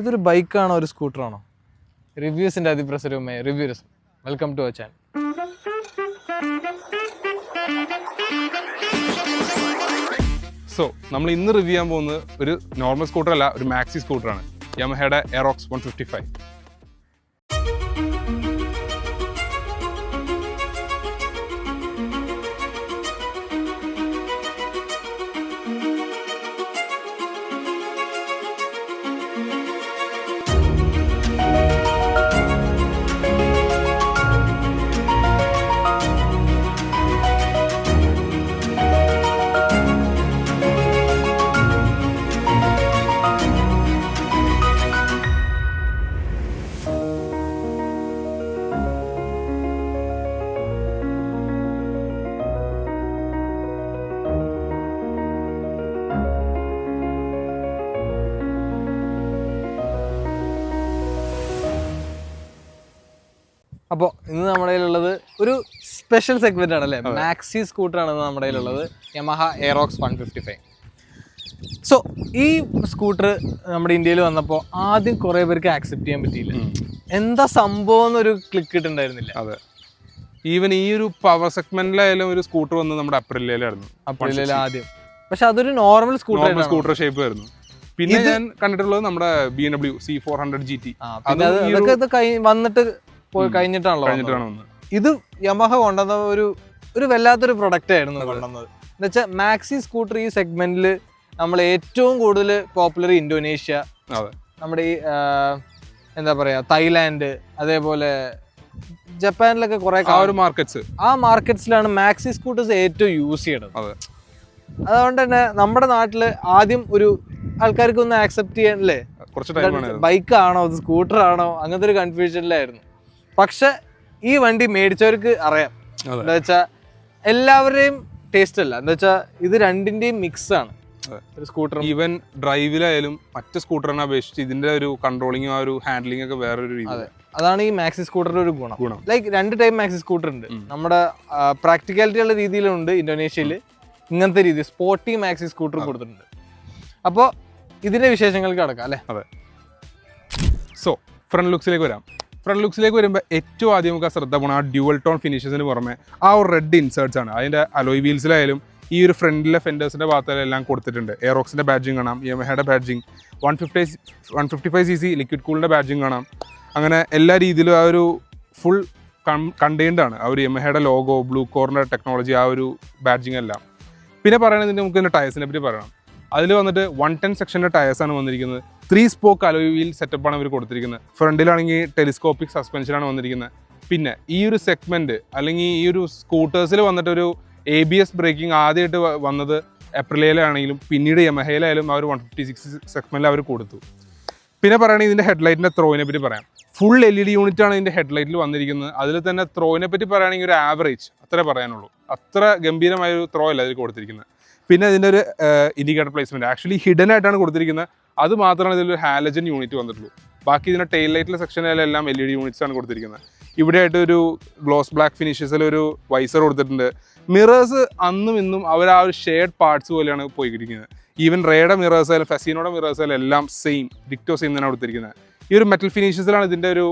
ഇതൊരു ബൈക്കാണോ ഒരു സ്കൂട്ടറാണോ? റിവ്യൂസിൻ്റെ അതിപ്രസരവുമായ reviews. Welcome to our channel. So നമ്മൾ ഇന്ന് റിവ്യൂ ചെയ്യാൻ പോകുന്നത് ഒരു നോർമൽ സ്കൂട്ടർ അല്ല, ഒരു മാക്സി സ്കൂട്ടറാണ്. യമഹയുടെ എയറോക്സ് 155. അപ്പോൾ ഇന്ന് നമ്മുടെ കയ്യിലുള്ളത് ഒരു സ്പെഷ്യൽ സെഗ്മെന്റ് ആണല്ലേ, മാക്സി സ്കൂട്ടറാണ് നമ്മുടെ കയ്യിലുള്ളത്, യമഹ എയറോക്സ് 155. സോ ഈ സ്കൂട്ടർ നമ്മുടെ ഇന്ത്യയിൽ വന്നപ്പോൾ ആദ്യം കുറേ പേർക്ക് ആക്സെപ്റ്റ് ചെയ്യാൻ പറ്റിയില്ല. എന്താ സംഭവം എന്നൊരു ക്ലിക്ക് ഇട്ടുണ്ടായിരുന്നില്ല. അതെ, ഈവൻ ഈ ഒരു പവർ സെഗ്മെന്റിലായാലും ഒരു സ്കൂട്ടർ വന്ന് നമ്മുടെ അപ്രിലിലായിരുന്നു ആദ്യം. പക്ഷെ അതൊരു നോർമൽ സ്കൂട്ടർ ഷേപ്പ് ആയിരുന്നു. പിന്നെ ഞാൻ കണ്ടിട്ടുള്ളത് നമ്മുടെ BMW C400 GT. വന്നിട്ട് കഴിഞ്ഞിട്ടാണല്ലോ. ഇത് യമഹ കൊണ്ടുവന്ന ഒരു വല്ലാത്തൊരു പ്രൊഡക്റ്റ് ആയിരുന്നു കൊണ്ടുവന്നത്. എന്ന് വെച്ചാൽ മാക്സി സ്കൂട്ടർ ഈ സെഗ്മെന്റിൽ നമ്മൾ ഏറ്റവും കൂടുതൽ പോപ്പുലർ ഇന്തോനേഷ്യ, നമ്മുടെ ഈ എന്താ പറയാ തായ്ലാൻഡ്, അതേപോലെ ജപ്പാനിലൊക്കെ കുറെ മാർക്കറ്റ്സിലാണ് മാക്സി സ്കൂട്ടേഴ്സ് ഏറ്റവും യൂസ് ചെയ്യണത്. അതുകൊണ്ട് തന്നെ നമ്മുടെ നാട്ടില് ആദ്യം ഒരു ആൾക്കാർക്ക് ഒന്ന് ആക്സെപ്റ്റ് ചെയ്യാനല്ലേ, ബൈക്കാണോ ഇത് സ്കൂട്ടറാണോ അങ്ങനത്തെ ഒരു കൺഫ്യൂഷനിലായിരുന്നു. പക്ഷെ ഈ വണ്ടി മേടിച്ചവർക്ക് അറിയാം എന്താ വെച്ചാൽ എല്ലാവരുടെയും ടേസ്റ്റ് അല്ല, എന്താ വെച്ചാൽ ഇത് രണ്ടിന്റെയും മിക്സ് ആണ്. സ്കൂട്ടർ ഈവൻ ഡ്രൈവിലായാലും മറ്റു സ്കൂട്ടറിനെ അപേക്ഷിച്ച് ഇതിന്റെ ഒരു കൺട്രോളിങ്ങും ആ ഒരു ഹാൻഡ്ലിംഗ് ഒക്കെ വേറൊരു രീതി. അതാണ് ഈ മാക്സി സ്കൂട്ടറിന്റെ ഒരു ഗുണം. ലൈക്ക് രണ്ട് ടൈപ്പ് മാക്സി സ്കൂട്ടർ ഉണ്ട്. നമ്മുടെ പ്രാക്ടിക്കാലിറ്റി ഉള്ള രീതിയിലുണ്ട് ഇന്തോനേഷ്യയിൽ, ഇങ്ങനത്തെ രീതി സ്പോർട്ടി മാക്സി സ്കൂട്ടർ കൊടുത്തിട്ടുണ്ട്. അപ്പോൾ ഇതിന്റെ വിശേഷങ്ങൾക്ക് കടക്കാം അല്ലേ. അതെ, സോ ഫ്രണ്ട് ലുക്സിലേക്ക് വരുമ്പോൾ ഏറ്റവും ആദ്യം നമുക്ക് ശ്രദ്ധ പോകണം ആ ഡ്യുവൽ ടോൺ ഫിനിഷസിന് പുറമെ ആ ഒരു റെഡ് ഇൻസേർട്സ് ആണ്. അതിൻ്റെ അലോയ് വീൽസിലായാലും ഈ ഒരു ഫ്രണ്ടിലെ ഫെൻഡേഴ്സിൻ്റെ ഭാഗത്തെല്ലാം കൊടുത്തിട്ടുണ്ട്. എയറോക്സിൻ്റെ ബാഡ്ജിങ് കാണാം, യമഹയുടെ ബാഡ്ജിങ്, 155cc ലിക്വിഡ് കൂളിൻ്റെ ബാഡ്ജിങ് കാണാം. അങ്ങനെ എല്ലാ രീതിയിലും ആ ഒരു ഫുൾ കണ്ടെയ്ൻഡ് ആണ് ആ ഒരു യമഹയുടെ ലോഗോ, ബ്ലൂ കോറിൻ്റെ ടെക്നോളജി, ആ ഒരു ബാഡ്ജിങ് എല്ലാം. പിന്നെ പറയുകയാണെങ്കിൽ നമുക്ക് ഇതിൻ്റെ ടയർസിനെ പറ്റി പറയണം. അതിൽ വന്നിട്ട് 110 സെക്ഷൻ്റെ ടയേഴ്സാണ് വന്നിരിക്കുന്നത്. 3 സ്പോക്ക് അലോയ് വീൽ സെറ്റപ്പാണ് അവർ കൊടുത്തിരിക്കുന്നത്. ഫ്രണ്ടിലാണെങ്കിൽ ടെലിസ്കോപ്പിക് സസ്പെൻഷനാണ് വന്നിരിക്കുന്നത്. പിന്നെ ഈ ഒരു സെഗ്മെൻറ്റ് അല്ലെങ്കിൽ ഈ ഒരു സ്കൂട്ടേഴ്സിൽ വന്നിട്ടൊരു ABS ബ്രേക്കിംഗ് ആദ്യമായിട്ട് വന്നത് എപ്രിലയിലാണെങ്കിലും പിന്നീട് യമഹയിലായാലും ആ ഒരു 156 സെഗ്മെൻറ്റിൽ അവർ കൊടുത്തു. പിന്നെ പറയുകയാണെങ്കിൽ ഇതിൻ്റെ ഹെഡ്ലൈറ്റിൻ്റെ ത്രോയിനെ പറ്റി പറയാം. ഫുൾ LED യൂണിറ്റാണ് ഇതിൻ്റെ ഹെഡ്ലൈറ്റിൽ വന്നിരിക്കുന്നത്. അതിൽ തന്നെ ത്രോയിനെ പറ്റി പറയുകയാണെങ്കിൽ ഒരു ആവറേജ് അത്രേ പറയാനുള്ളൂ. അത്ര ഗംഭീരമായൊരു ത്രോ അല്ല അതിൽ കൊടുത്തിരിക്കുന്നത്. പിന്നെ ഇതിൻ്റെ ഒരു ഇൻഡിക്കേറ്റർ പ്ലേസ്മെൻറ്റ് ആക്ച്വലി ഹിഡൻ ആയിട്ടാണ് കൊടുത്തിരിക്കുന്നത്. അത് മാത്രമാണ് ഇതിലൊരു ഹാലജൻ യൂണിറ്റ് വന്നിട്ടുള്ളൂ. ബാക്കി ഇതിൻ്റെ ടെയിൽ ലൈറ്റിലെ സെക്ഷനിലെല്ലാം LED യൂണിറ്റ്സ് ആണ് കൊടുത്തിരിക്കുന്നത്. ഇവിടെ ആയിട്ട് ഒരു ഗ്ലോസ് ബ്ലാക്ക് ഫിനിഷസിലൊരു വൈസർ കൊടുത്തിട്ടുണ്ട്. മിറേഴ്സ് അന്നും ഇന്നും അവർ ആ ഒരു ഷെയ്ഡ് പാർട്സ് പോലെയാണ് പോയിരിക്കുന്നത്. ഈവൻ റേയുടെ മിറേഴ്സ് ആയാലും ഫെസീനോയുടെ മിറേഴ്സ് ആയാലും എല്ലാം ഡിക്റ്റോ സെയിം തന്നെ കൊടുത്തിരിക്കുന്നത്. ഈ ഒരു മെറ്റൽ ഫിനിഷസിലാണ് ഇതിൻ്റെ ഒരു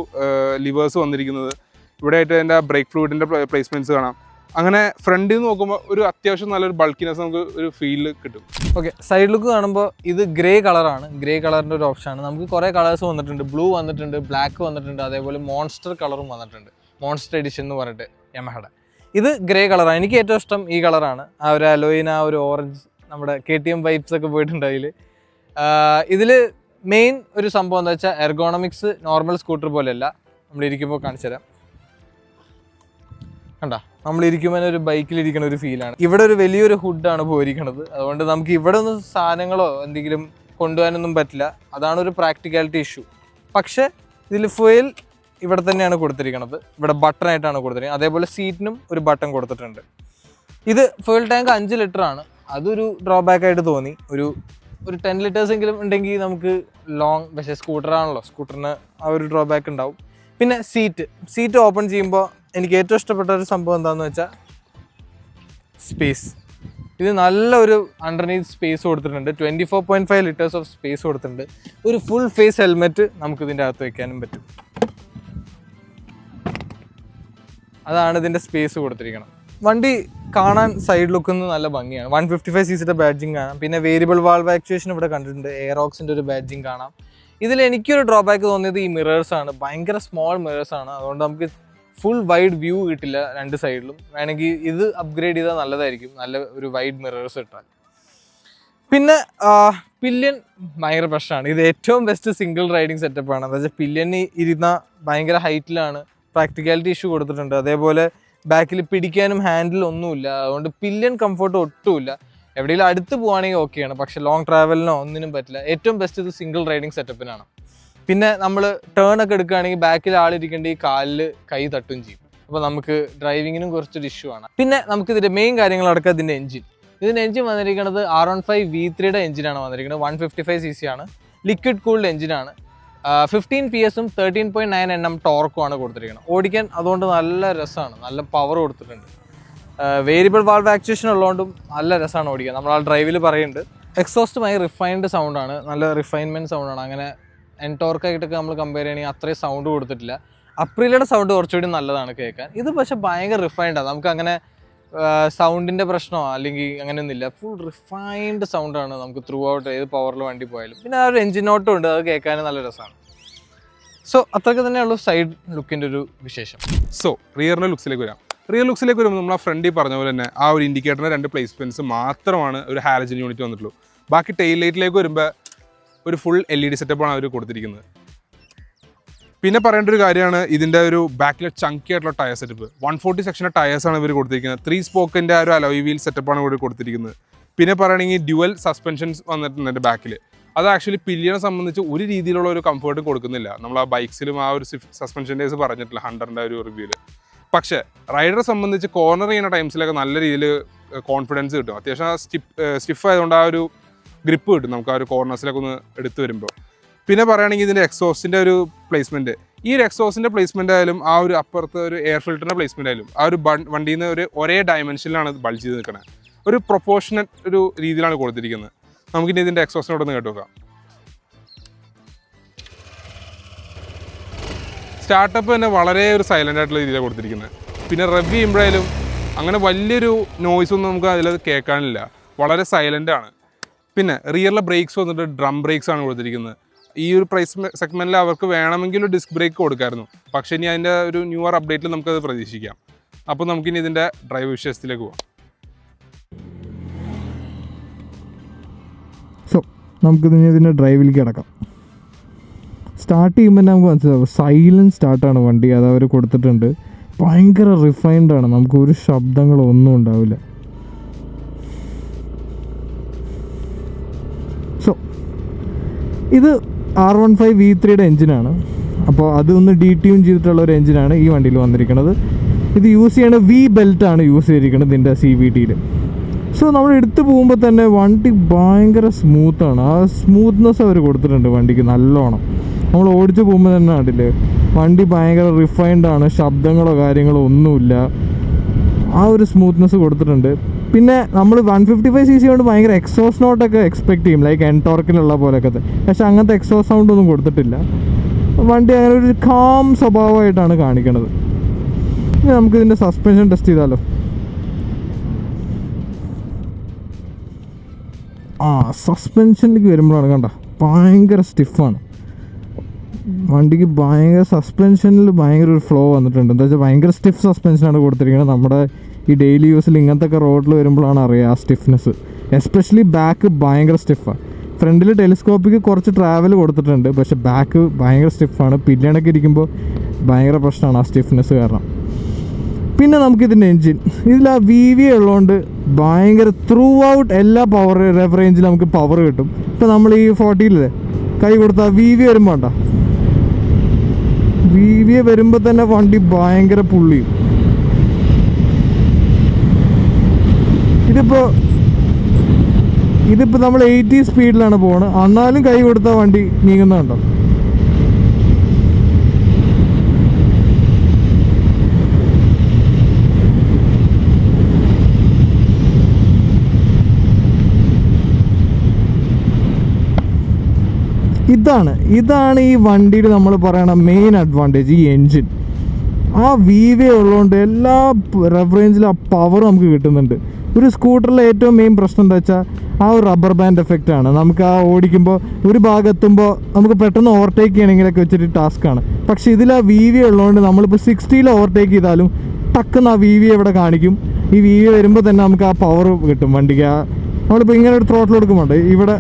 ലിവേഴ്സ് വന്നിരിക്കുന്നത്. ഇവിടെ ആയിട്ട് അതിൻ്റെ ബ്രേക്ക് ഫ്ലൂയിഡിൻ്റെ പ്ലേസ്മെൻറ്റ്സ് കാണാം. അങ്ങനെ ഫ്രണ്ടിൽ നിന്ന് നോക്കുമ്പോൾ ഒരു അത്യാവശ്യം നല്ലൊരു ബൾക്കിനെസ് നമുക്ക് ഒരു ഫീൽ കിട്ടും. ഓക്കെ, സൈഡ് ലുക്ക് കാണുമ്പോൾ ഇത് ഗ്രേ കളറാണ്. ഗ്രേ കളറിൻ്റെ ഒരു ഓപ്ഷനാണ്. നമുക്ക് കുറേ കളേഴ്സ് വന്നിട്ടുണ്ട്. ബ്ലൂ വന്നിട്ടുണ്ട്, ബ്ലാക്ക് വന്നിട്ടുണ്ട്, അതേപോലെ മോൺസ്റ്റർ കളറും വന്നിട്ടുണ്ട്. മോൺസ്റ്റർ എഡിഷൻ എന്ന് പറഞ്ഞിട്ട് യമഹയുടെ. ഇത് ഗ്രേ കളറാണ്. എനിക്ക് ഏറ്റവും ഇഷ്ടം ഈ കളറാണ്. ആ ഒരു അലോയിന, ആ ഒരു ഓറഞ്ച്, നമ്മുടെ KTM വൈബ്സ് ഒക്കെ പോയിട്ടുണ്ട് അതിൽ. ഇതിൽ മെയിൻ ഒരു സംഭവം എന്താ വെച്ചാൽ എർഗോണമിക്സ് നോർമൽ സ്കൂട്ടർ പോലെയല്ല. നമ്മളിരിക്കുമ്പോൾ കാണിച്ചു തരാം. കണ്ടാ, നമ്മളിരിക്കുമ്പോൾ ഒരു ബൈക്കിലിരിക്കുന്ന ഒരു ഫീലാണ്. ഇവിടെ ഒരു വലിയൊരു ഹുഡാണ് പോയിരിക്കുന്നത്. അതുകൊണ്ട് നമുക്ക് ഇവിടെ ഒന്നും സാധനങ്ങളോ എന്തെങ്കിലും കൊണ്ടുപോകാനൊന്നും പറ്റില്ല. അതാണ് ഒരു പ്രാക്ടിക്കാലിറ്റി ഇഷ്യൂ. പക്ഷേ ഇതിൽ ഫുയിൽ ഇവിടെ തന്നെയാണ് കൊടുത്തിരിക്കുന്നത്. ഇവിടെ ബട്ടണായിട്ടാണ് കൊടുത്തിരിക്കുന്നത്. അതേപോലെ സീറ്റിനും ഒരു ബട്ടൺ കൊടുത്തിട്ടുണ്ട്. ഇത് ഫുൾ ടാങ്ക് 5 ലിറ്റർ ആണ്. അതൊരു ഡ്രോബാക്ക് ആയിട്ട് തോന്നി. ഒരു 10 ലിറ്റേഴ്സ് എങ്കിലും ഉണ്ടെങ്കിൽ നമുക്ക് ലോങ്, പക്ഷേ സ്കൂട്ടറാണല്ലോ, സ്കൂട്ടറിന് ആ ഒരു ഡ്രോബാക്ക് ഉണ്ടാവും. പിന്നെ സീറ്റ് ഓപ്പൺ ചെയ്യുമ്പോൾ എനിക്ക് ഏറ്റവും ഇഷ്ടപ്പെട്ട ഒരു സംഭവം എന്താണെന്ന് വെച്ചാൽ സ്പേസ്. ഇത് നല്ലൊരു അണ്ടർനീത്ത് സ്പേസ് കൊടുത്തിട്ടുണ്ട്. 24.5 liters ഓഫ് സ്പേസ് കൊടുത്തിട്ടുണ്ട്. ഒരു ഫുൾ ഫേസ് ഹെൽമെറ്റ് നമുക്ക് ഇതിൻ്റെ അകത്ത് വെക്കാനും പറ്റും. അതാണ് ഇതിൻ്റെ സ്പേസ് കൊടുത്തിരിക്കണം. വണ്ടി കാണാൻ സൈഡ് ലുക്കിൽ നിന്ന് നല്ല ഭംഗിയാണ്. 155cc ബാഡ്ജിങ് കാണാം. പിന്നെ വേരിയബിൾ വാൾവ് ആക്ച്വേഷൻ ഇവിടെ കണ്ടിട്ടുണ്ട്. എയറോക്സിൻ്റെ ഒരു ബാഡ്ജിങ് കാണാം. ഇതിൽ എനിക്കൊരു ഡ്രോബാക്ക് തോന്നിയത് ഈ മിറേഴ്സാണ്. ഭയങ്കര സ്മോൾ മിറേഴ്സാണ്. അതുകൊണ്ട് നമുക്ക് ഫുൾ വൈഡ് വ്യൂ കിട്ടില്ല രണ്ട് സൈഡിലും. വേണമെങ്കിൽ ഇത് അപ്ഗ്രേഡ് ചെയ്താൽ നല്ലതായിരിക്കും, നല്ല ഒരു വൈഡ് മിറേഴ്സ് ഇട്ടാൽ. പിന്നെ പില്യൻ ഭയങ്കര പ്രശ്നമാണ്. ഇത് ഏറ്റവും ബെസ്റ്റ് സിംഗിൾ റൈഡിങ് സെറ്റപ്പാണ്. എന്താ വെച്ചാൽ പില്യന് ഇരുന്ന ഭയങ്കര ഹൈറ്റിലാണ്, പ്രാക്ടിക്കാലിറ്റി ഇഷ്യൂ കൊടുത്തിട്ടുണ്ട്. അതേപോലെ ബാക്കിൽ പിടിക്കാനും ഹാൻഡിൽ ഒന്നുമില്ല. അതുകൊണ്ട് പില്യൻ കംഫർട്ട് ഒട്ടുമില്ല. എവിടെയെങ്കിലും അടുത്ത് പോവുകയാണെങ്കിൽ ഓക്കെയാണ്, പക്ഷേ ലോങ് ട്രാവലിനോ ഒന്നിനും പറ്റില്ല. ഏറ്റവും ബെസ്റ്റ് ഇത് സിംഗിൾ റൈഡിങ് സെറ്റപ്പിനാണ്. പിന്നെ നമ്മൾ ടേൺ ഒക്കെ എടുക്കുകയാണെങ്കിൽ ബാക്കിൽ ആളിരിക്കേണ്ട ഈ കാലിൽ കൈ തട്ടും ചെയ്യും. അപ്പോൾ നമുക്ക് ഡ്രൈവിങ്ങിനും കുറച്ചൊരു ഇഷ്യൂ ആണ്. പിന്നെ നമുക്കിതിൻ്റെ മെയിൻ കാര്യങ്ങളടക്കം ഇതിൻ്റെ എഞ്ചിൻ. ഇതിൻ്റെ എഞ്ചിൻ വന്നിരിക്കുന്നത് R15 V3 എഞ്ചിനാണ് വന്നിരിക്കുന്നത്. 155cc ആണ്, ലിക്വിഡ് കൂൾഡ് എഞ്ചിനാണ്. 15 PS 13.9 Nm ടോർക്കുമാണ് കൊടുത്തിരിക്കുന്നത്. ഓടിക്കാൻ അതുകൊണ്ട് നല്ല രസമാണ്, നല്ല പവർ കൊടുത്തിട്ടുണ്ട്. വേരിയബിൾ വാൾവ് ആക്ച്വേഷൻ ഉള്ളതുകൊണ്ടും നല്ല രസമാണ് ഓടിക്കാൻ. നമ്മൾ ആ ഡ്രൈവിൽ പറയുന്നുണ്ട്. എക്സോസ്റ്റ് ഭയങ്കര റിഫൈൻഡ് സൗണ്ടാണ്, നല്ല റിഫൈൻമെൻറ്റ് സൗണ്ടാണ്. അങ്ങനെ എൻടോർക്കായിട്ടൊക്കെ നമ്മൾ കമ്പയർ ചെയ്യണമെങ്കിൽ അത്രയും സൗണ്ട് കൊടുത്തിട്ടില്ല. അപ്രീലയുടെ സൗണ്ട് കുറച്ചുകൂടി നല്ലതാണ് കേൾക്കാൻ. ഇത് പക്ഷേ ഭയങ്കര റിഫൈൻഡാണ്. നമുക്ക് അങ്ങനെ സൗണ്ടിൻ്റെ പ്രശ്നമോ അല്ലെങ്കിൽ അങ്ങനെയൊന്നുമില്ല. ഫുൾ റിഫൈൻഡ് സൗണ്ടാണ് നമുക്ക് ത്രൂ ഔട്ട് ഏത് പവറിൽ വണ്ടി പോയാലും. പിന്നെ ആ ഒരു എഞ്ചിൻ നോട്ടും ഉണ്ട്, അത് കേൾക്കാനും നല്ല രസമാണ്. സോ അത്രയ്ക്ക് തന്നെയുള്ളൂ സൈഡ് ലുക്കിൻ്റെ ഒരു വിശേഷം. സോ റിയറിൻ്റെ ലുക്സിലേക്ക് വരാം. റിയർ ലുക്സിലേക്ക് വരുമ്പോൾ നമ്മൾ ആ ഫ്രണ്ടിൽ പറഞ്ഞ പോലെ തന്നെ ആ ഒരു ഇൻഡിക്കേറ്ററിൻ്റെ 2 പ്ലേസ്മെൻറ്റ്സ് മാത്രമാണ് ഒരു ഹാലജൻ യൂണിറ്റ് വന്നിട്ടുള്ളൂ. ബാക്കി ടെയിൽ ലൈറ്റിലേക്ക് വരുമ്പോൾ ഒരു ഫുൾ LED സെറ്റപ്പാണ് അവർ കൊടുത്തിരിക്കുന്നത്. പിന്നെ പറയേണ്ട ഒരു കാര്യമാണ് ഇതിൻ്റെ ഒരു ബാക്കിലെ ചങ്കി ആയിട്ടുള്ള ടയർ സെറ്റപ്പ്. 140 സെക്ഷൻ്റെ ടയേഴ്സാണ് ഇവർ കൊടുത്തിരിക്കുന്നത്. 3 സ്പോക്കിൻ്റെ ആ ഒരു അലോയ് വീൽ സെറ്റപ്പാണ് ഇവർ കൊടുത്തിരിക്കുന്നത്. പിന്നെ പറയുകയാണെങ്കിൽ ഡ്യുവൽ സസ്പെൻഷൻസ് വന്നിട്ടുണ്ട് എൻ്റെ ബാക്കിൽ. അത് ആക്ച്വലി പില്ലിയനെ സംബന്ധിച്ച് ഒരു രീതിയിലുള്ള ഒരു കംഫർട്ടും കൊടുക്കുന്നില്ല. നമ്മൾ ആ ബൈക്സിലും ആ ഒരു സസ്പെൻഷൻ്റെ പറഞ്ഞിട്ടില്ല ഹണ്ടറിൻ്റെ ഒരു റിവ്യൂവിൽ. പക്ഷേ റൈഡറെ സംബന്ധിച്ച് കോർണർ ചെയ്യുന്ന ടൈംസിലൊക്കെ നല്ല രീതിയിൽ കോൺഫിഡൻസ് കിട്ടും. അത്യാവശ്യം സ്റ്റിഫ് ആയതുകൊണ്ട് ആ ഒരു ഗ്രിപ്പ് കിട്ടും നമുക്ക് ആ ഒരു കോർണേഴ്സിലൊക്കെ ഒന്ന് എടുത്തു വരുമ്പോൾ. പിന്നെ പറയുകയാണെങ്കിൽ ഇതിൻ്റെ എക്സോസിൻ്റെ ഒരു പ്ലേസ്മെൻറ്റ്, ഈ ഒരു എക്സോസിൻ്റെ പ്ലേസ്മെൻ്റ് ആയാലും ആ ഒരു അപ്പുറത്ത് ഒരു എയർ ഫിൽറ്ററിൻ്റെ പ്ലേസ്മെൻ്റ് ആയാലും ആ ഒരു വണ്ടിയിൽ നിന്ന് ഒരേ ഡയമെൻഷനിലാണ് ബൾജ് ചെയ്ത് നിൽക്കുന്നത്. ഒരു പ്രൊപ്പോർഷനറ്റ് ഒരു രീതിയിലാണ് കൊടുത്തിരിക്കുന്നത്. നമുക്കിനി ഇതിൻ്റെ എക്സോസിനോടൊന്ന് കേട്ട് നോക്കാം. സ്റ്റാർട്ടപ്പ് തന്നെ വളരെ ഒരു സൈലൻ്റ് ആയിട്ടുള്ള രീതിയിലാണ് കൊടുത്തിരിക്കുന്നത്. പിന്നെ റെവ് ചെയ്യുമ്പോഴായാലും അങ്ങനെ വലിയൊരു നോയ്സൊന്നും നമുക്ക് അതിലത് കേൾക്കാനില്ല, വളരെ സൈലൻ്റ് ആണ്. പിന്നെ റിയറിലെ ബ്രേക്സ് വന്നിട്ട് ഡ്രം ബ്രേക്സ് ആണ് കൊടുത്തിരിക്കുന്നത്. ഈ ഒരു പ്രൈസ് സെഗ്മെൻറ്റിൽ അവർക്ക് വേണമെങ്കിൽ ഒരു ഡിസ്ക് ബ്രേക്ക് കൊടുക്കായിരുന്നു, പക്ഷേ ഇനി അതിൻ്റെ ഒരു ന്യൂവർ അപ്ഡേറ്റിൽ നമുക്കത് പ്രതീക്ഷിക്കാം. അപ്പോൾ നമുക്കിനി ഇതിൻ്റെ ഡ്രൈവ് വിഷയത്തിലേക്ക് പോകാം. സോ നമുക്കിതിന് ഇതിൻ്റെ ഡ്രൈവിലേക്ക് കിടക്കാം. സ്റ്റാർട്ട് ചെയ്യുമ്പോൾ നമുക്ക് മനസ്സിലാവും സൈലൻറ്റ് സ്റ്റാർട്ടാണ് വണ്ടി, അത് അവർ കൊടുത്തിട്ടുണ്ട്. ഭയങ്കര റിഫൈൻഡാണ്, നമുക്ക് ഒരു ശബ്ദങ്ങളൊന്നും ഉണ്ടാവില്ല. സോ ഇത് R15 V3 എഞ്ചിനാണ്. അപ്പോൾ അതൊന്ന് DTune ചെയ്തിട്ടുള്ള ഒരു എഞ്ചിനാണ് ഈ വണ്ടിയിൽ വന്നിരിക്കുന്നത്. ഇത് യൂസ് ചെയ്യണ V-ബെൽറ്റാണ് യൂസ് ചെയ്തിരിക്കുന്നത് ഇതിൻ്റെ CVTയിൽ. സോ നമ്മൾ എടുത്തു പോകുമ്പോൾ തന്നെ വണ്ടി ഭയങ്കര സ്മൂത്താണ്. ആ സ്മൂത്ത്നെസ് അവർ കൊടുത്തിട്ടുണ്ട് വണ്ടിക്ക് നല്ലോണം. നമ്മൾ ഓടിച്ച് പോകുമ്പോൾ തന്നെ കണ്ടില്ലേ വണ്ടി ഭയങ്കര റിഫൈൻഡാണ്, ശബ്ദങ്ങളോ കാര്യങ്ങളോ ഒന്നുമില്ല. ആ ഒരു സ്മൂത്ത്നെസ് കൊടുത്തിട്ടുണ്ട്. പിന്നെ നമ്മൾ 155cc കൊണ്ട് ഭയങ്കര എക്സോസ് നോട്ടൊക്കെ എക്സ്പെക്ട് ചെയ്യും, ലൈക്ക് എൻടോർക്കിലുള്ള പോലെയൊക്കെ. പക്ഷെ അങ്ങനത്തെ എക്സോസ് സൗണ്ട് ഒന്നും കൊടുത്തിട്ടില്ല. വണ്ടി അങ്ങനെ ഒരു കാം സ്വഭാവമായിട്ടാണ് കാണിക്കണത്. ഇനി നമുക്കിതിൻ്റെ സസ്പെൻഷൻ ടെസ്റ്റ് ചെയ്താലോ. സസ്പെൻഷനിലേക്ക് വരുമ്പോഴാണ് കണ്ട ഭയങ്കര സ്റ്റിഫാണ് വണ്ടിക്ക്. ഭയങ്കര സസ്പെൻഷനിൽ ഭയങ്കര ഒരു ഫ്ലോ വന്നിട്ടുണ്ട്. എന്താ വെച്ചാൽ ഭയങ്കര സ്റ്റിഫ് സസ്പെൻഷനാണ് കൊടുത്തിരിക്കുന്നത്. നമ്മുടെ ഈ ഡെയിലി യൂസിൽ ഇങ്ങനത്തെ റോഡിൽ വരുമ്പോഴാണ് അറിയുക ആ സ്റ്റിഫ്നെസ്. എസ്പെഷ്യലി ബാക്ക് ഭയങ്കര സ്റ്റിഫാണ്. ഫ്രണ്ടിൽ ടെലിസ്കോപ്പിക്ക് കുറച്ച് ട്രാവൽ കൊടുത്തിട്ടുണ്ട്, പക്ഷെ ബാക്ക് ഭയങ്കര സ്റ്റിഫാണ്. പില്ലണൊക്കെ ഇരിക്കുമ്പോൾ ഭയങ്കര പ്രശ്നമാണ് ആ സ്റ്റിഫ്നെസ് കാരണം. പിന്നെ നമുക്കിതിൻ്റെ എൻജിൻ, ഇതിൽ ആ VV ഉള്ളതുകൊണ്ട് ഭയങ്കര ത്രൂ ഔട്ട് എല്ലാ പവർ റെവ് റേഞ്ചിൽ നമുക്ക് പവർ കിട്ടും. ഇപ്പോൾ നമ്മൾ ഈ 40 കൈ കൊടുത്താൽ VV വരുമ്പോൾ ഉണ്ടോ, VV വരുമ്പോൾ തന്നെ വണ്ടി ഭയങ്കര പുള്ളിയും. ഇതിപ്പോൾ നമ്മൾ 80 സ്പീഡിലാണ് പോകുന്നത്, എന്നാലും കൈ കൊടുത്താൽ വണ്ടി നീങ്ങുന്നുണ്ടോ. ഇതാണ് ഈ വണ്ടിയിൽ നമ്മൾ പറയണ മെയിൻ അഡ്വാൻറ്റേജ്, ഈ എൻജിൻ. ആ VVA ഉള്ളതുകൊണ്ട് എല്ലാ റെഫറൻസിലും ആ പവർ നമുക്ക് കിട്ടുന്നുണ്ട്. ഒരു സ്കൂട്ടറിലെ ഏറ്റവും മെയിൻ പ്രശ്നം എന്താ വെച്ചാൽ ആ ഒരു റബ്ബർ ബാൻഡ് എഫക്റ്റ് ആണ്. നമുക്ക് ആ ഓടിക്കുമ്പോൾ ഒരു ഭാഗത്തുമ്പോൾ നമുക്ക് പെട്ടെന്ന് ഓവർടേക്ക് ചെയ്യണമെങ്കിലൊക്കെ വെച്ചിട്ട് ടാസ്ക്കാണ്. പക്ഷേ ഇതിൽ ആ VVA ഉള്ളതുകൊണ്ട് നമ്മളിപ്പോൾ 60 ഓവർടേക്ക് ചെയ്താലും ടക്കെന്ന് ആ VVA ഇവിടെ കാണിക്കും. ഈ VVA വരുമ്പോൾ തന്നെ നമുക്ക് ആ പവർ കിട്ടും വണ്ടിക്ക്. നമ്മളിപ്പോൾ ഇങ്ങനെ ഒരു ത്രോട്ടിൽ കൊടുക്കുമ്പോണ്ട് ഇവിടെ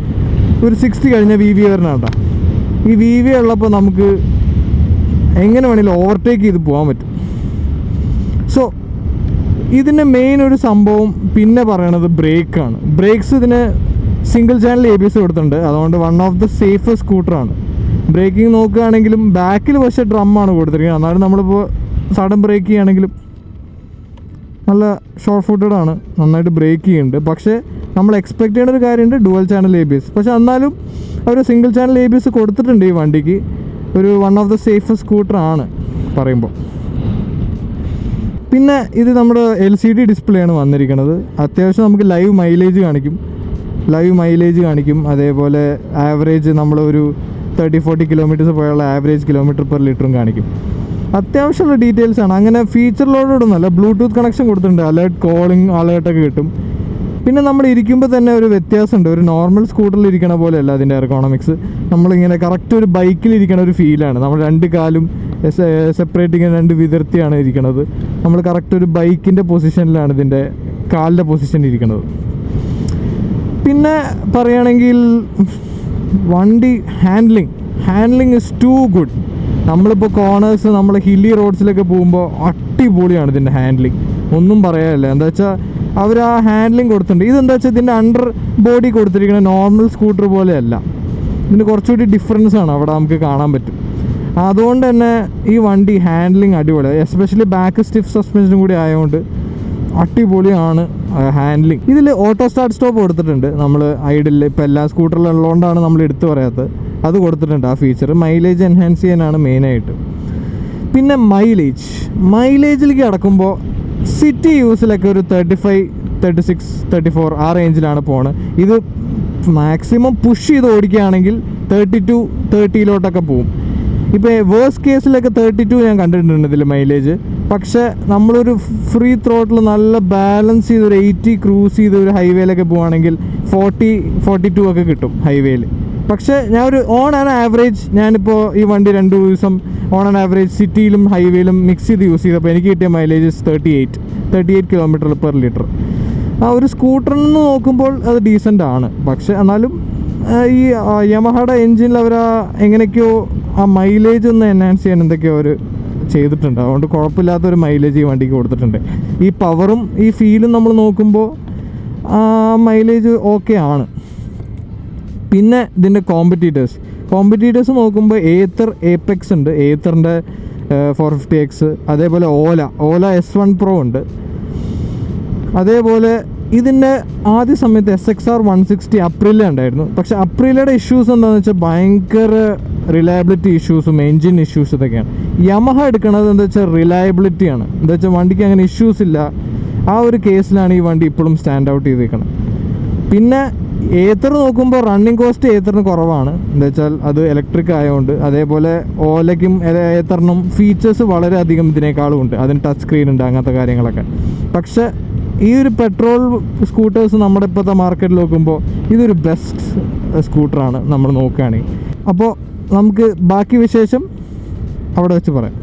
ഒരു 60 കഴിഞ്ഞ VVA വരണ. ഈ VVA ഉള്ളപ്പോൾ നമുക്ക് എങ്ങനെ വേണമെങ്കിലും ഓവർടേക്ക് ചെയ്ത് പോകാൻ പറ്റും. സോ ഇതിൻ്റെ മെയിൻ ഒരു സംഭവം പിന്നെ പറയണത് ബ്രേക്കാണ്. ബ്രേക്സ് ഇതിന് സിംഗിൾ ചാനൽ ABS കൊടുത്തിട്ടുണ്ട്. അതുകൊണ്ട് വൺ ഓഫ് ദ സേഫസ്റ്റ് സ്കൂട്ടറാണ്. ബ്രേക്കിംഗ് നോക്കുകയാണെങ്കിലും ബാക്കിൽ പക്ഷേ ഡ്രമ്മാണ് കൊടുത്തിരിക്കുന്നത്. എന്നാലും നമ്മളിപ്പോൾ സഡൻ ബ്രേക്ക് ചെയ്യുകയാണെങ്കിലും നല്ല ഷോർട്ട് ഫുട്ടഡ് ആണ്, നന്നായിട്ട് ബ്രേക്ക് ചെയ്യുന്നുണ്ട്. പക്ഷേ നമ്മൾ എക്സ്പെക്ട് ചെയ്യുന്ന ഒരു കാര്യമുണ്ട്, ഡുവൽ ചാനൽ ABS. പക്ഷേ എന്നാലും അവർ സിംഗിൾ ചാനൽ ABS കൊടുത്തിട്ടുണ്ട് ഈ വണ്ടിക്ക്. ഒരു വൺ ഓഫ് ദ സേഫസ്റ്റ് സ്കൂട്ടറാണ് പറയുമ്പോൾ. പിന്നെ ഇത് നമ്മുടെ LCD ഡിസ്പ്ലേ ആണ് വന്നിരിക്കുന്നത്. അത്യാവശ്യം നമുക്ക് ലൈവ് മൈലേജ് കാണിക്കും. അതേപോലെ ആവറേജ് നമ്മളൊരു 30-40 കിലോമീറ്റേഴ്സ് പോയുള്ള ആവറേജ് കിലോമീറ്റർ പെർ ലിറ്ററും കാണിക്കും. അത്യാവശ്യമുള്ള ഡീറ്റെയിൽസ് ആണ്. അങ്ങനെ ഫീച്ചറിലോടൊന്നുമല്ല, ബ്ലൂടൂത്ത് കണക്ഷൻ കൊടുത്തിട്ടുണ്ട്. അലേർട്ട് കോളിംഗ് അലേർട്ടൊക്കെ കിട്ടും. പിന്നെ നമ്മൾ ഇരിക്കുമ്പോൾ തന്നെ ഒരു വ്യത്യാസമുണ്ട്. ഒരു നോർമൽ സ്കൂട്ടറിൽ ഇരിക്കണ പോലെയല്ല അതിൻ്റെ എർഗോണമിക്സ്. നമ്മളിങ്ങനെ കറക്റ്റ് ഒരു ബൈക്കിലിരിക്കണ ഒരു ഫീലാണ്. നമ്മൾ രണ്ട് കാലും സെപ്പറേറ്റ് ഇങ്ങനെ രണ്ട് വിതർത്തിയാണ് ഇരിക്കണത്. നമ്മൾ കറക്റ്റ് ഒരു ബൈക്കിൻ്റെ പൊസിഷനിലാണ് ഇതിൻ്റെ കാലിൻ്റെ പൊസിഷൻ ഇരിക്കുന്നത്. പിന്നെ പറയുകയാണെങ്കിൽ വണ്ടി ഹാൻഡ്ലിങ് ഇസ് ടു ഗുഡ്. നമ്മളിപ്പോൾ കോർണേഴ്സ്, നമ്മൾ ഹില്ലി റോഡ്സിലൊക്കെ പോകുമ്പോൾ അടിപൊളിയാണ് ഇതിൻ്റെ ഹാൻഡ്ലിങ്, ഒന്നും പറയാനില്ല. എന്താ വെച്ചാൽ അവർ ആ ഹാൻഡ്ലിങ് കൊടുത്തിട്ടുണ്ട്. ഇതെന്താ വെച്ചാൽ ഇതിൻ്റെ അണ്ടർ ബോഡി കൊടുത്തിരിക്കുന്ന നോർമൽ സ്കൂട്ടർ പോലെയല്ല, ഇതിന് കുറച്ചുകൂടി ഡിഫറൻസ് ആണ് അവിടെ നമുക്ക് കാണാൻ പറ്റും. അതുകൊണ്ട് തന്നെ ഈ വണ്ടി ഹാൻഡ്ലിങ് അടിപൊളിയാണ്. എസ്പെഷ്യലി ബാക്ക് സ്റ്റിഫ് സസ്പെൻഷനും കൂടി ആയതുകൊണ്ട് അടിപൊളിയാണ് ഹാൻഡ്ലിങ്. ഇതിൽ ഓട്ടോ സ്റ്റാർട്ട് സ്റ്റോപ്പ് കൊടുത്തിട്ടുണ്ട്. നമ്മൾ ഐഡിൽ ഇപ്പോൾ എല്ലാ സ്കൂട്ടറിലും ഉള്ളതുകൊണ്ടാണ് നമ്മൾ എടുത്തു പറയാത്തത്. അത് കൊടുത്തിട്ടുണ്ട് ആ ഫീച്ചർ. മൈലേജ് എൻഹാൻസ് ചെയ്യാനാണ് മെയിനായിട്ട്. പിന്നെ മൈലേജിലേക്ക് കിടക്കുമ്പോൾ സിറ്റി യൂസിലൊക്കെ ഒരു 35, 36, 34 ആ റേഞ്ചിലാണ് പോണത്. ഇത് മാക്സിമം പുഷ് ചെയ്ത് ഓടിക്കുകയാണെങ്കിൽ 32, 30 പോവും. ഇപ്പോൾ വേഴ്സ്റ്റ് കേസിലൊക്കെ 32 ഞാൻ കണ്ടിട്ടുണ്ട് ഇതിൽ മൈലേജ്. പക്ഷേ നമ്മളൊരു ഫ്രീ ത്രോട്ടിൽ നല്ല ബാലൻസ് ചെയ്ത് ഒരു 80 ക്രൂസ് ചെയ്ത് ഒരു ഹൈവേയിലൊക്കെ പോവുകയാണെങ്കിൽ 40, 42 ഒക്കെ കിട്ടും ഹൈവേയിൽ. പക്ഷേ ഞാൻ ഒരു ഓൺ ആൻ ആവറേജ്, ഞാനിപ്പോൾ ഈ വണ്ടി 2 ദിവസം ഓൺ ആൻ ആവറേജ് സിറ്റിയിലും ഹൈവേയിലും മിക്സ് ചെയ്ത് യൂസ് ചെയ്തപ്പോൾ എനിക്ക് കിട്ടിയ മൈലേജ് 38 കിലോമീറ്റർ പെർ ലിറ്റർ. ആ ഒരു സ്കൂട്ടറിൽ നിന്ന് നോക്കുമ്പോൾ അത് ഡീസൻ്റ് ആണ്. പക്ഷേ എന്നാലും ഈ യമഹയുടെ എൻജിനിൽ അവർ എങ്ങനെയൊക്കെയോ ആ മൈലേജ് ഒന്ന് എൻഹാൻസ് ചെയ്യാൻ എന്തൊക്കെയോ അവർ ചെയ്തിട്ടുണ്ട്. അതുകൊണ്ട് കുഴപ്പമില്ലാത്തൊരു മൈലേജ് ഈ വണ്ടിക്ക് കൊടുത്തിട്ടുണ്ട്. ഈ പവറും ഈ ഫീലും നമ്മൾ നോക്കുമ്പോൾ ആ മൈലേജ് ഓക്കെ ആണ്. പിന്നെ ഇതിൻ്റെ കോമ്പറ്റീറ്റേഴ്സ് നോക്കുമ്പോൾ ഏത്തർ ഏപ്പെക്സ് ഉണ്ട്, ഏത്തറിൻ്റെ 450X. അതേപോലെ ഓല S1 Pro ഉണ്ട്. അതേപോലെ ഇതിൻ്റെ ആദ്യ സമയത്ത് SXR 160 അപ്രില ഉണ്ടായിരുന്നു. പക്ഷേ അപ്രിലയുടെ ഇഷ്യൂസ് എന്താണെന്ന് വെച്ചാൽ ഭയങ്കര റിലയബിലിറ്റി ഇഷ്യൂസും എൻജിൻ ഇഷ്യൂസ് ഇതൊക്കെയാണ്. യമഹ എടുക്കുന്നത് എന്താ വെച്ചാൽ റിലയബിലിറ്റിയാണ്. എന്താ വെച്ചാൽ വണ്ടിക്ക് അങ്ങനെ ഇഷ്യൂസ് ഇല്ല. ആ ഒരു കേസിലാണ് ഈ വണ്ടി ഇപ്പോഴും സ്റ്റാൻഡ് ഔട്ട് ചെയ്തേക്കുന്നത്. പിന്നെ ഏത്തർ നോക്കുമ്പോൾ റണ്ണിങ് കോസ്റ്റ് ഏത്തറിന് കുറവാണ്. എന്താ വെച്ചാൽ അത് ഇലക്ട്രിക് ആയതുകൊണ്ട്. അതേപോലെ ഓലയ്ക്കും ഏത്തറിനും ഫീച്ചേഴ്സ് വളരെയധികം ഇതിനേക്കാളും ഉണ്ട്. അതിന് ടച്ച് സ്ക്രീൻ ഉണ്ട്, അങ്ങനത്തെ കാര്യങ്ങളൊക്കെ. പക്ഷേ ഈ ഒരു പെട്രോൾ സ്കൂട്ടേഴ്സ് നമ്മുടെ ഇപ്പോഴത്തെ മാർക്കറ്റിൽ നോക്കുമ്പോൾ ഇതൊരു ബെസ്റ്റ് സ്കൂട്ടറാണ് നമ്മൾ നോക്കുകയാണെങ്കിൽ. അപ്പോൾ നമുക്ക് ബാക്കി വിശേഷം അവിടെ വെച്ച് പറയാം.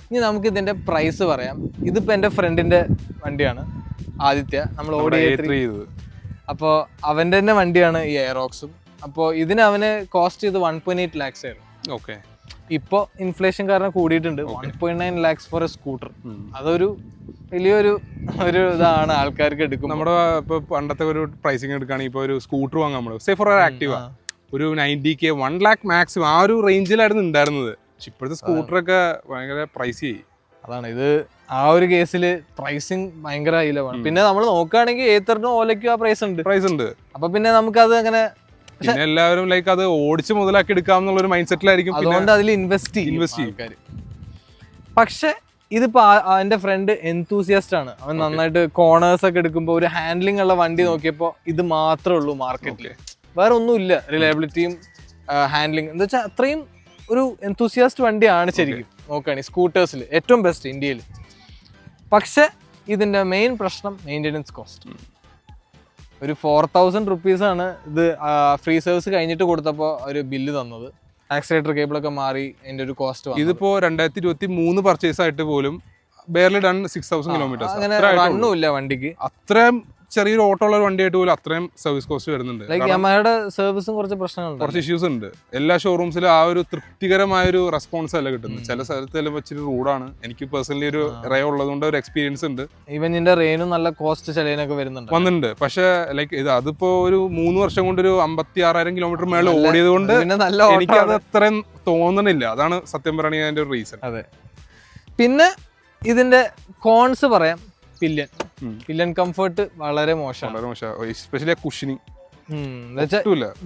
ഇനി നമുക്ക് ഇതിൻ്റെ പ്രൈസ് പറയാം. ഇതിപ്പോൾ എൻ്റെ ഫ്രണ്ടിൻ്റെ വണ്ടിയാണ്, ആദിത്യ. നമ്മൾ ഓടി. അപ്പോൾ അവൻ്റെ തന്നെ വണ്ടിയാണ് ഈ എയറോക്സും. അപ്പോൾ ഇതിന് അവന് കോസ്റ്റ് ചെയ്ത് 1.8 lakhs ആയിരുന്നു. ഓക്കെ. ഇപ്പോൾ ഇൻഫ്ലേഷൻ കാരണം കൂടിയിട്ടുണ്ട്. 1.9 lakhs ഫോർ എ സ്കൂട്ടർ. അതൊരു വലിയൊരു ഇതാണ് ആൾക്കാർക്ക് എടുക്കും. നമ്മുടെ ഇപ്പോൾ പണ്ടത്തെ ഒരു പ്രൈസിങ് എടുക്കുകയാണെങ്കിൽ ഇപ്പോൾ ഒരു സ്കൂട്ടർ വാങ്ങാൻ നമ്മൾ സേ ഫോർ ആക്റ്റീവ ഒരു 90K 1 lakh മാക്സിമം ആ ഒരു റേഞ്ചിലായിരുന്നു ഉണ്ടായിരുന്നത്. പക്ഷെ ഇപ്പോഴത്തെ സ്കൂട്ടറൊക്കെ ഭയങ്കര പ്രൈസ് ചെയ്യും. അതാണ് ഇത്. ആ ഒരു കേസിൽ പ്രൈസിങ് ഭയങ്കര ഹൈലവാണ്. പിന്നെ നമ്മൾ നോക്കുകയാണെങ്കിൽ ഏത്തറിനും ഓലയ്ക്കും ആ പ്രൈസ് ഉണ്ട്. അപ്പൊ പിന്നെ നമുക്കത് അങ്ങനെ പിന്നെ എല്ലാവരും ലൈക്ക് അത് ഓടിച്ച് മുതലാക്കി എടുക്കാമെന്നുള്ള ഒരു മൈൻഡ് സെറ്റിലായിരിക്കും. അതുകൊണ്ട് അതിൽ ഇൻവെസ്റ്റ് ചെയ്യും. പക്ഷെ ഇതിപ്പോ എന്റെ ഫ്രണ്ട് എൻതൂസിയാസ്റ്റ് ആണ്. അവൻ നന്നായിട്ട് കോർണേഴ്സ് ഒക്കെ എടുക്കുമ്പോൾ ഒരു ഹാൻഡ്ലിംഗ് ഉള്ള വണ്ടി നോക്കിയപ്പോൾ ഇത് മാത്രമേ ഉള്ളൂ മാർക്കറ്റിൽ. വേറെ ഒന്നുമില്ല. റിലയബിലിറ്റിയും ഹാൻഡ്ലിങ് എന്താ വെച്ചാൽ അത്രയും ഒരു എന്തൂസിയാസ്റ്റ് വണ്ടിയാണ് ശരിക്കും നോക്കുകയാണെങ്കിൽ സ്കൂട്ടേഴ്സിൽ ഏറ്റവും ബെസ്റ്റ് ഇന്ത്യയിൽ. പക്ഷെ ഇതിൻ്റെ മെയിൻ പ്രശ്നം മെയിൻ്റെനൻസ് കോസ്റ്റ്. ഒരു 4000 rupees ഇത് ഫ്രീ സർവീസ് കഴിഞ്ഞിട്ട് കൊടുത്തപ്പോൾ ഒരു ബില്ല് തന്നത്. ആക്സിലേറ്റർ കേബിളൊക്കെ മാറി അതിൻ്റെ ഒരു കോസ്റ്റ്. ഇതിപ്പോ 2023 പർച്ചേസ് ആയിട്ട് പോലും ബെയർലി ഡൺ 6000 കിലോമീറ്റേഴ്സ്. അങ്ങനെ റണ്ണും ഇല്ല വണ്ടിക്ക്. അത്രയും ചെറിയൊരു ഓട്ടോ ഉള്ള ഒരു വണ്ടിയായിട്ട് പോലും അത്രയും സർവീസ് കോസ്റ്റ് വരുന്നുണ്ട്. ലൈക്ക് യമഹയുടെ സർവീസും കുറച്ച് പ്രശ്നങ്ങളുണ്ട്, കുറച്ച് ഇഷ്യൂസ് ഉണ്ട്. എല്ലാ ഷോറൂംസിലും ആ ഒരു തൃപ്തികരമായ ഒരു റെസ്പോൺസ് അല്ല കിട്ടുന്നത്. ചില സ്ഥലത്ത് എല്ലാം വെച്ചിട്ട് റൂഡാണ്. എനിക്ക് പേഴ്സണലി ഒരു റേ ഉള്ളതുകൊണ്ട് ഒരു എക്സ്പീരിയൻസ് ഉണ്ട്. ഈവൻ ഇതിന്റെ റേനും നല്ല കോസ്റ്റ് ചിലവിനൊക്കെ വന്നിട്ടുണ്ട്. പക്ഷെ ലൈക്ക് ഇത് അതിപ്പോ ഒരു 3 വർഷം കൊണ്ട് ഒരു 56,000 കിലോമീറ്റർ മേളിൽ ഓടിയത് കൊണ്ട് എനിക്ക് അത് അത്രയും തോന്നണില്ല. അതാണ് സത്യം പറയുകയാണെങ്കിൽ അതിന്റെ ഒരു റീസൺ. അതെ. പിന്നെ ഇതിന്റെ കോൺസ് പറയാം. പില്ലൻ കംഫർട്ട് വളരെ മോശമാണ്. Especially cushioning.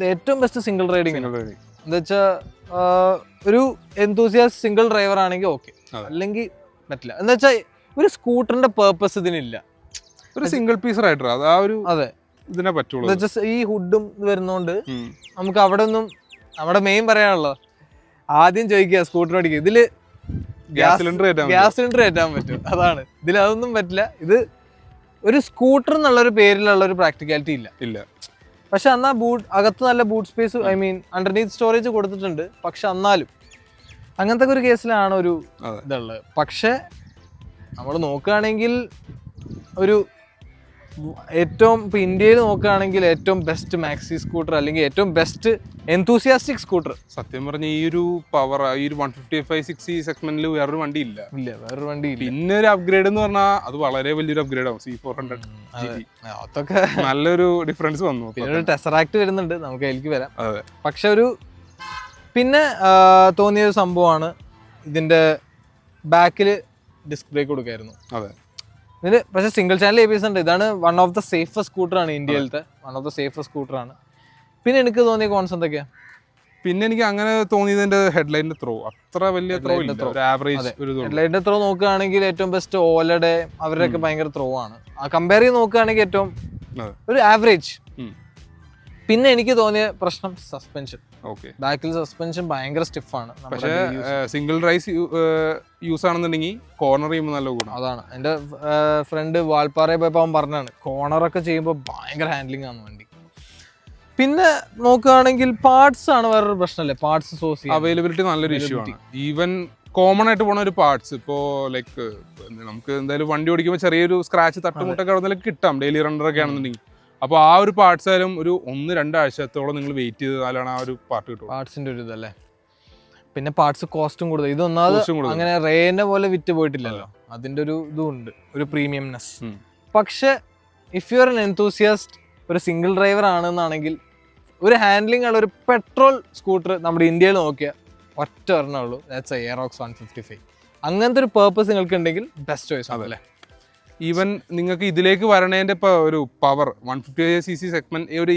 ഏറ്റവും ബെസ്റ്റ് സിംഗിൾ റൈഡിങ് എന്താ വെച്ചാൽ ഒരു എന്തൂസിയാസ്റ്റ് സിംഗിൾ ഡ്രൈവർ ആണെങ്കിൽ ഓക്കെ, അല്ലെങ്കിൽ പറ്റില്ല. എന്താ വെച്ചാൽ ഒരു സ്കൂട്ടറിന്റെ പേർപ്പസ് ഇതിനില്ല. ഒരു സിംഗിൾ പീസ് റൈഡർ അത് ആ ഒരു അതെ ഇതിനെ പറ്റുള്ളൂ. ഈ ഹുഡും വരുന്നോണ്ട് നമുക്ക് അവിടെ ഒന്നും നമ്മുടെ മെയിൻ പറയാനുള്ളത് ആദ്യം ചോദിക്കുക സ്കൂട്ടർ ഓടിക്കുക ഇതില് ഗ്യാസ് സിലിണ്ടർ കയറ്റാൻ പറ്റും. അതാണ് ഇതിൽ അതൊന്നും പറ്റില്ല. ഇത് ഒരു സ്കൂട്ടർ എന്നുള്ളൊരു പേരിലുള്ള ഒരു പ്രാക്ടിക്കാലിറ്റി ഇല്ല. പക്ഷെ എന്നാ അകത്ത് നല്ല boot space, I mean underneath storage കൊടുത്തിട്ടുണ്ട്. പക്ഷെ എന്നാലും അങ്ങനത്തെ ഒരു കേസിലാണ് ഒരു ഇതുള്ളത്. പക്ഷെ നമ്മൾ നോക്കുകയാണെങ്കിൽ ഒരു ഏറ്റവും ഇപ്പൊ ഇന്ത്യയിൽ നോക്കുകയാണെങ്കിൽ ഏറ്റവും ബെസ്റ്റ് മാക്സി സ്കൂട്ടർ അല്ലെങ്കിൽ ഏറ്റവും ബെസ്റ്റ് എന്തൂസിയാസ്റ്റിക് സ്കൂട്ടർ സത്യം പറഞ്ഞ ഈ ഒരു പവർ ഈ ഒരു 155cc സെഗ്മെന്റിൽ വേറൊരു വണ്ടി ഇല്ല. വേറൊരു വണ്ടി ഇല്ല. പിന്നെ ഒരു അപ്ഗ്രേഡ് എന്ന് പറഞ്ഞാൽ അത് വളരെ വലിയൊരു അപ്ഗ്രേഡ് ആവും. C400 അതൊക്കെ നല്ലൊരു ഡിഫറൻസ് വന്നു. പിന്നെ ഒരു ടെസറാക്ട് വരുന്നുണ്ട്, നമുക്ക് അതിലേക്ക് വരാം. പക്ഷെ ഒരു പിന്നെ തോന്നിയൊരു സംഭവമാണ് ഇതിന്റെ ബാക്കിൽ ഡിസ്ക് ബ്രേക്ക് കൊടുക്കായിരുന്നു. അതെ. ഇതിന് പക്ഷേ സിംഗിൾ ചാനൽ ABS ഉണ്ട്. ഇതാണ് വൺ ഓഫ് ദ സേഫസ്റ്റ് സ്കൂട്ടറാണ് ഇന്ത്യയിലത്തെ, വൺ ഓഫ് ദ സേഫസ്റ്റ് സ്കൂട്ടറാണ്. പിന്നെ എനിക്ക് തോന്നിയ കോൺസ് എന്തൊക്കെയാ? പിന്നെ എനിക്ക് അങ്ങനെ തോന്നിയതിന്റെ ഹെഡ്ലൈറ്റിന്റെ ത്രോ അത്ര വലിയ ത്രോ ഇല്ല, ഒരു ആവറേജ്. ഹെഡ്ലൈറ്റിന്റെ ത്രോ നോക്കുകയാണെങ്കിൽ ഏറ്റവും ബെസ്റ്റ് ഓലയുടെ അവരുടെയൊക്കെ ഭയങ്കര ത്രോ ആണ്. കമ്പയർ ചെയ്ത് നോക്കുകയാണെങ്കിൽ ഏറ്റവും ഒരു ആവറേജ്. പിന്നെ എനിക്ക് തോന്നിയ പ്രശ്നം സസ്പെൻഷൻ. ബാക്കിൽ സസ്പെൻഷൻ ഭയങ്കര സ്റ്റിഫാണ്. പക്ഷേ സിംഗിൾ റൈസ് യൂസ് ആണെന്നുണ്ടെങ്കിൽ കോർണർ ചെയ്യുമ്പോൾ നല്ല ഗുണം. അതാണ് എൻ്റെ ഫ്രണ്ട് വാൾപ്പാറയിൽ പോയപ്പോൾ അവൻ പറഞ്ഞാണ് കോർണറൊക്കെ ചെയ്യുമ്പോൾ ഭയങ്കര ഹാൻഡ്ലിംഗ് ആണ് വണ്ടി. പിന്നെ നോക്കുകയാണെങ്കിൽ പാർട്സ് ആണ് വേറൊരു പ്രശ്നമല്ലേ, പാർട്സ് സോഴ്സ് അവൈലബിലിറ്റി നല്ലൊരു ഇഷ്യൂ ആണ്. ഈവൻ കോമൺ ആയിട്ട് പോണ ഒരു പാർട്സ് ഇപ്പോൾ ലൈക്ക് നമുക്ക് എന്തായാലും വണ്ടി ഓടിക്കുമ്പോൾ ചെറിയൊരു സ്ക്രാച്ച് തട്ടുമുട്ടൊക്കെ അവിടെ കിട്ടാം ഡെയിലി റണ്ണറൊക്കെ ആണെന്നുണ്ടെങ്കിൽ. അപ്പോൾ ആ ഒരു പാർട്സ് ആയാലും ഒരു 1-2 ആഴ്ചത്തോളം നിങ്ങൾ വെയിറ്റ് ചെയ്താലാണ് ആ ഒരു പാർട്ട് കിട്ടും. പാർട്സിന്റെ ഒരു ഇതല്ലേ. പിന്നെ പാർട്സ് കോസ്റ്റും കൂടുതൽ. ഇതൊന്നാമത് അങ്ങനെ റേനെ പോലെ വിറ്റ് പോയിട്ടില്ലല്ലോ, അതിന്റെ ഒരു ഇതും ഉണ്ട്, ഒരു പ്രീമിയംനെസ്. പക്ഷെ if you are N enthusiast, ഒരു സിംഗിൾ ഡ്രൈവർ ആണെന്നാണെങ്കിൽ ഒരു ഹാൻഡ്ലിംഗ് ഉള്ള ഒരു പെട്രോൾ സ്കൂട്ടർ നമ്മുടെ ഇന്ത്യയിൽ നോക്കിയാൽ ഒറ്റ ഒരെണ്ണേ ഉള്ളൂ, ദാറ്റ്സ് എയറോക്സ് 155. അങ്ങനത്തെ ഒരു പേർപ്പസ് നിങ്ങൾക്ക് ഉണ്ടെങ്കിൽ ബെസ്റ്റ് ചോയ്സ് ആണ് അല്ലേ. ഈവൻ നിങ്ങൾക്ക് ഇതിലേക്ക് വരണേൻ്റെ ഇപ്പോൾ ഒരു പവർ 155cc സെഗ്മെന്റ് ഈ ഒരു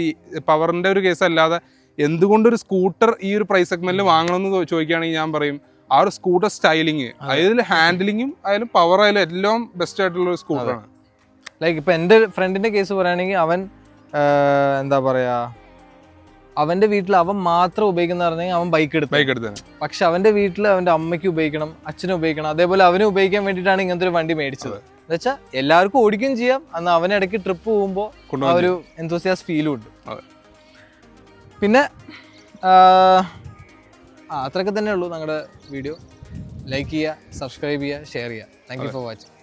പവറിൻ്റെ ഒരു കേസ് അല്ലാതെ എന്തുകൊണ്ടൊരു സ്കൂട്ടർ ഈ ഒരു പ്രൈസ് സെഗ്മെന്റിൽ വാങ്ങണമെന്ന് ചോദിക്കുകയാണെങ്കിൽ ഞാൻ പറയും ആ ഒരു സ്കൂട്ടർ സ്റ്റൈലിങ്, അതിൽ ഹാൻഡിലിങ്ങും ആയാലും പവർ ആയാലും എല്ലാം ബെസ്റ്റ് ആയിട്ടുള്ള ഒരു സ്കൂട്ടറാണ്. ലൈക്ക് ഇപ്പം എൻ്റെ ഫ്രണ്ടിൻ്റെ കേസ് പറയുകയാണെങ്കിൽ അവൻ എന്താ പറയുക, അവൻ്റെ വീട്ടിൽ അവൻ മാത്രം ഉപയോഗിക്കുന്ന പറഞ്ഞാൽ അവൻ ബൈക്ക് എടുത്ത്. പക്ഷെ അവൻ്റെ വീട്ടിൽ അവൻ്റെ അമ്മയ്ക്ക് ഉപയോഗിക്കണം, അച്ഛനും ഉപയോഗിക്കണം, അതേപോലെ അവനും ഉപയോഗിക്കാൻ വേണ്ടിയിട്ടാണ് ഇങ്ങനത്തെ ഒരു വണ്ടി മേടിച്ചത്. എന്നുവെച്ചാൽ എല്ലാവർക്കും ഓടിക്കുകയും ചെയ്യാം, എന്നാൽ അവനിടയ്ക്ക് ട്രിപ്പ് പോകുമ്പോൾ ആ ഒരു എന്തൂസിയാസ്റ്റ് ഫീലും ഉണ്ട്. പിന്നെ അത്രയൊക്കെ തന്നെ ഉള്ളൂ ഞങ്ങളുടെ വീഡിയോ. ലൈക്ക് ചെയ്യുക, സബ്സ്ക്രൈബ് ചെയ്യുക, ഷെയർ ചെയ്യുക. Thank you for watching.